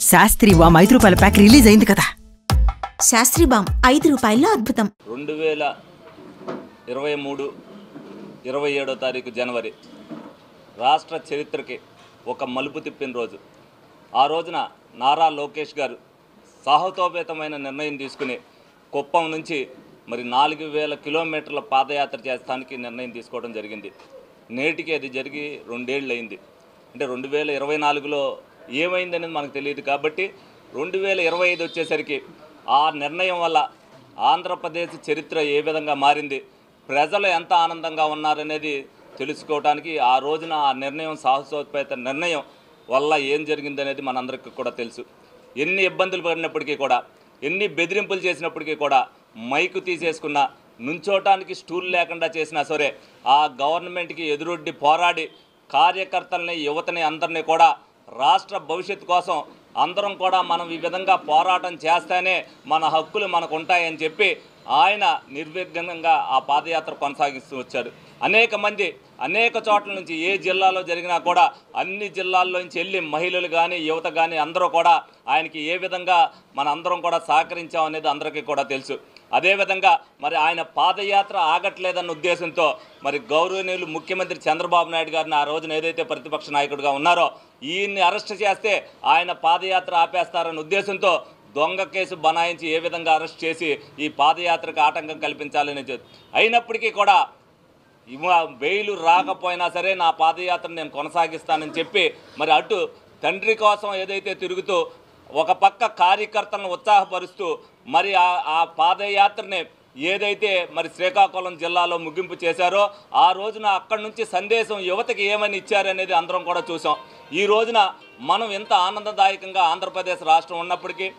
Sastry balm 5 రూపాయల pack release అయింది కదా. శాస్త్రి బామ్ 5 రూపాయల్లో అద్భుతం. 2023 27వ తారీఖు జనవరి రాష్ట్ర చరిత్రకి ఒక మలుపు తిప్పిన రోజు. ఆ రోజున నారా లోకేష్ గారు సాహసోపేతమైన నిర్ణయం తీసుకుని కుప్పం నుంచి మరి 4000 కిలోమీటర్ల పాదయాత్ర చేస్తానికి నిర్ణయం తీసుకోవడం జరిగింది. నేటికి అది జరిగి 2 ఏళ్ళు అయింది. అంటే 2024లో ఏమైందనేది మనకు తెలియదు కాబట్టి 2025 వచ్చేసరికి ఆ నిర్ణయం వల్ల ఆంధ్రప్రదేశ్ చరిత్ర ఏ విధంగా మారింది, ప్రజలు ఎంత ఆనందంగా ఉన్నారనేది తెలుసుకోవడానికి ఆ రోజున ఆ నిర్ణయం సాహసోపేత నిర్ణయం వల్ల ఏం జరిగిందనేది మనందరికీ కూడా తెలుసు. ఎన్ని ఇబ్బందులు పడినప్పటికీ కూడా, ఎన్ని బెదిరింపులు చేసినప్పటికీ కూడా, మైకు తీసేసుకున్న, నుంచోటానికి స్టూల్ లేకుండా చేసినా సరే ఆ గవర్నమెంట్కి ఎదురొడ్డి పోరాడి కార్యకర్తల్ని, యువతని అందరినీ కూడా రాష్ట్ర భవిష్యత్తు కోసం అందరం కూడా మనం ఈ విధంగా పోరాటం చేస్తేనే మన హక్కులు మనకు ఉంటాయని చెప్పి ఆయన నిర్విఘ్నంగా ఆ పాదయాత్ర కొనసాగిస్తూ వచ్చారు. అనేక మంది అనేక చోట్ల నుంచి ఏ జిల్లాలో జరిగినా కూడా అన్ని జిల్లాల్లో నుంచి వెళ్ళి మహిళలు కానీ యువత కానీ అందరూ కూడా ఆయనకి ఏ విధంగా మన అందరం కూడా సహకరించాం అనేది అందరికీ కూడా తెలుసు. అదేవిధంగా మరి ఆయన పాదయాత్ర ఆగట్లేదన్న ఉద్దేశంతో మరి గౌరవనీయులు ముఖ్యమంత్రి చంద్రబాబు నాయుడు గారిని ఆ రోజున ఏదైతే ప్రతిపక్ష నాయకుడిగా ఉన్నారో ఈయన్ని అరెస్ట్ చేస్తే ఆయన పాదయాత్ర ఆపేస్తారన్న ఉద్దేశంతో దొంగ కేసు బనాయించి ఏ విధంగా అరెస్ట్ చేసి ఈ పాదయాత్రకు ఆటంకం కల్పించాలని అయినప్పటికీ కూడా బెయిలు రాకపోయినా సరే నా పాదయాత్రను నేను కొనసాగిస్తానని చెప్పి మరి అటు తండ్రి కోసం ఏదైతే తిరుగుతూ ఒక పక్క కార్యకర్తలను ఉత్సాహపరుస్తూ మరి ఆ పాదయాత్రని ఏదైతే మరి శ్రీకాకుళం జిల్లాలో ముగింపు చేశారో ఆ రోజున అక్కడి నుంచి సందేశం యువతకి ఏమని ఇచ్చారనేది అందరం కూడా చూసాం. ఈ రోజున మనం ఎంత ఆనందదాయకంగా ఆంధ్రప్రదేశ్ రాష్ట్రం ఉన్నప్పటికీ,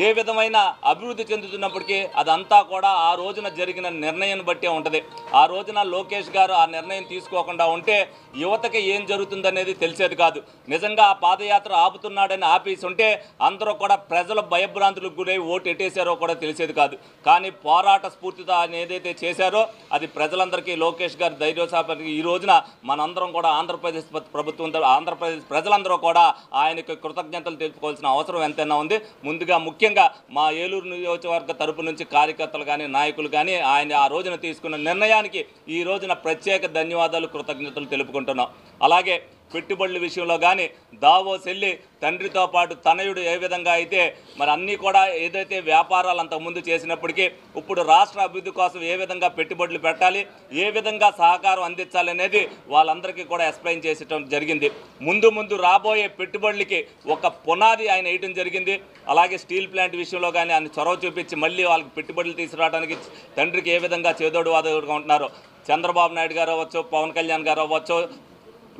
ఏ విధమైన అభివృద్ధి చెందుతున్నప్పటికీ అదంతా కూడా ఆ రోజున జరిగిన నిర్ణయం బట్టే ఉంటుంది. ఆ రోజున లోకేష్ గారు ఆ నిర్ణయం తీసుకోకుండా ఉంటే యువతకి ఏం జరుగుతుందనేది తెలిసేది కాదు. నిజంగా ఆ పాదయాత్ర ఆపుతున్నాడని ఆపేసి ఉంటే అందరూ కూడా ప్రజల భయభ్రాంతులకు గురై ఓటు ఎట్టేశారో కూడా తెలిసేది కాదు. కానీ పోరాట స్ఫూర్తితో ఆయన ఏదైతే చేశారో అది ప్రజలందరికీ లోకేష్ గారు ధైర్యోత్సాహానికి ఈ రోజున మనందరం కూడా ఆంధ్రప్రదేశ్ ప్రభుత్వం, ఆంధ్రప్రదేశ్ ప్రజలందరూ కూడా ఆయనకు కృతజ్ఞతలు తెలుపుకోవాల్సిన అవసరం ఎంతైనా ఉంది. ముందుగా ముఖ్యంగా మా ఏలూరు నియోజకవర్గ తరపు నుంచి కార్యకర్తలు కానీ నాయకులు కానీ ఆయన ఆ రోజున తీసుకున్న నిర్ణయానికి ఈ రోజున ప్రత్యేక ధన్యవాదాలు, కృతజ్ఞతలు తెలుపుకుంటున్నాం. అలాగే పెట్టుబడుల విషయంలో కానీ దావోస్ వెళ్ళి తండ్రితో పాటు తనయుడు ఏ విధంగా అయితే మరి అన్నీ కూడా ఏదైతే వ్యాపారాలు అంతకుముందు చేసినప్పటికీ ఇప్పుడు రాష్ట్ర అభివృద్ధి కోసం ఏ విధంగా పెట్టుబడులు పెట్టాలి, ఏ విధంగా సహకారం అందించాలనేది వాళ్ళందరికీ కూడా ఎక్స్ప్లెయిన్ చేసడం జరిగింది. ముందు రాబోయే పెట్టుబడులకి ఒక పునాది ఆయన వేయడం జరిగింది. అలాగే స్టీల్ ప్లాంట్ విషయంలో కానీ ఆయన చొరవ చూపించి మళ్ళీ వాళ్ళకి పెట్టుబడులు తీసుకురావడానికి తండ్రికి ఏ విధంగా చేదోడు వాదోడుగా ఉంటున్నారో చంద్రబాబు నాయుడు గారు అవ్వచ్చు, పవన్ కళ్యాణ్ గారు అవ్వచ్చు,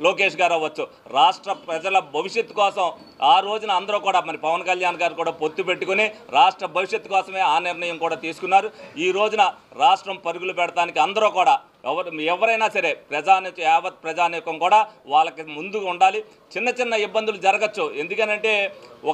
లోకేష్ గారు అవ్వచ్చు, రాష్ట్ర ప్రజల భవిష్యత్తు కోసం ఆ రోజున అందరూ కూడా మరి పవన్ కళ్యాణ్ గారు కూడా పొత్తు పెట్టుకుని రాష్ట్ర భవిష్యత్తు కోసమే ఆ నిర్ణయం కూడా తీసుకున్నారు. ఈ రోజున రాష్ట్రం పరుగులు పెడతానికి అందరూ కూడా ఎవరైనా సరే యావత్ ప్రజానీకం కూడా వాళ్ళకి ముందుగా ఉండాలి. చిన్న ఇబ్బందులు జరగచ్చు. ఎందుకనంటే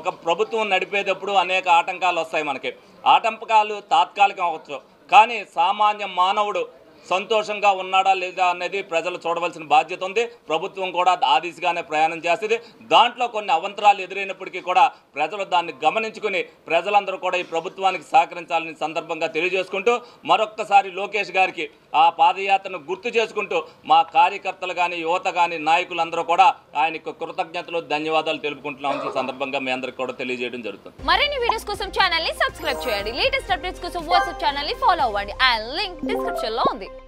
ఒక ప్రభుత్వం నడిపేటప్పుడు అనేక ఆటంకాలు వస్తాయి. మనకి ఆటంకాలు తాత్కాలికం అవ్వచ్చు, కానీ సామాన్య మానవుడు సంతోషంగా ఉన్నాడా లేదా అనేది ప్రజలు చూడవలసిన బాధ్యత ఉంది. ప్రభుత్వం కూడా ఆ దిశగానే ప్రయాణం చేస్తుంది. దాంట్లో కొన్ని అవంతరాలు ఎదురైనప్పటికీ కూడా ప్రజలు దాన్ని గమనించుకుని ప్రజలందరూ కూడా ఈ ప్రభుత్వానికి సహకరించాలని సందర్భంగా తెలియజేసుకుంటూ మరొక్కసారి లోకేష్ గారికి ఆ పాదయాత్రను గుర్తు చేసుకుంటూ మా కార్యకర్తలు కానీ యువత కానీ నాయకులందరూ కూడా ఆయనకు కృతజ్ఞతలు, ధన్యవాదాలు తెలుపుకుంటున్నామని ఈ సందర్భంగా మీ అందరికీ కూడా తెలియజేయడం జరుగుతుంది. మరిన్ని వీడియోస్ కోసం ఛానల్ ని సబ్స్క్రైబ్ చేయండి. లేటెస్ట్ అప్డేట్స్ కోసం వాట్సాప్ ఛానల్ ని ఫాలో అవ్వండి. ఆ లింక్ డిస్క్రిప్షన్ లో ఉంది.